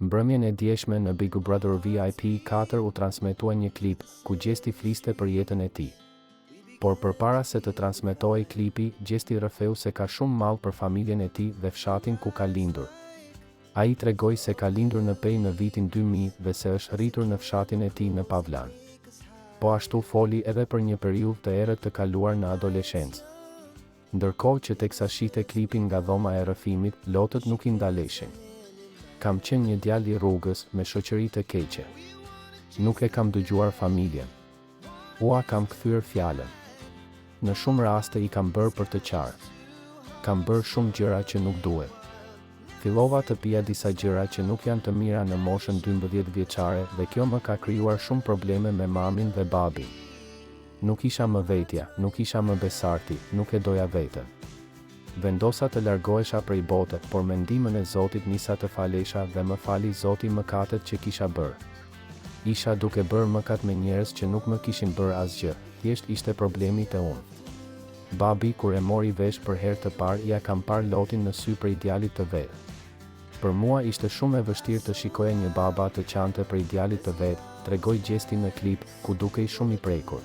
Mbrëmjen e djeshme në Big Brother VIP 4 u transmetua një klip, ku Gjesti fliste për jetën e tij. Por përpara se të transmetohej klipi, Gjesti rrëfeu se ka shumë mall për familjen e tij dhe fshatin ku ka lindur. Ai tregoi se ka lindur në Pej në vitin 2000 dhe se është rritur në fshatin e tij në Pavlan. Po ashtu foli edhe për një periudhë të errët të kaluar në adoleshencë. Ndërkohë që teksa shite klipin nga dhoma e rrëfimit, lotët nuk i ndaleshin. Kam qenë një djalë i rrugës me shoqëri të keqe. Nuk e kam dëgjuar familjen. Ua kam kthyer fjalën. Në shumë raste i kam bërë për të qartë. Kam bërë shumë gjëra që nuk duhet. Fillova të pija disa gjëra që nuk janë të mira në moshën 12 vjeçare dhe kjo më ka krijuar shumë probleme me mamin dhe babin. Nuk isha më vetja, nuk isha më besarti, nuk e doja veten. Vendosa të largohesha prej bote, por me ndihmën e Zotit nisa të falesha dhe më fali Zoti mëkatet që kisha bërë. Isha duke bërë mëkat me njerëz që nuk më kishin bërë asgjë, thjesht ishte problemi te unë. Babi kur e mori vesh për herë të parë, ja kam parë Lotin në sy prej djalit të vet. Për mua ishte shumë e vështirë të shikoja një baba të qante prej djalit të vet, tregoi Gjesti në klip, ku dukej shumë i prekur.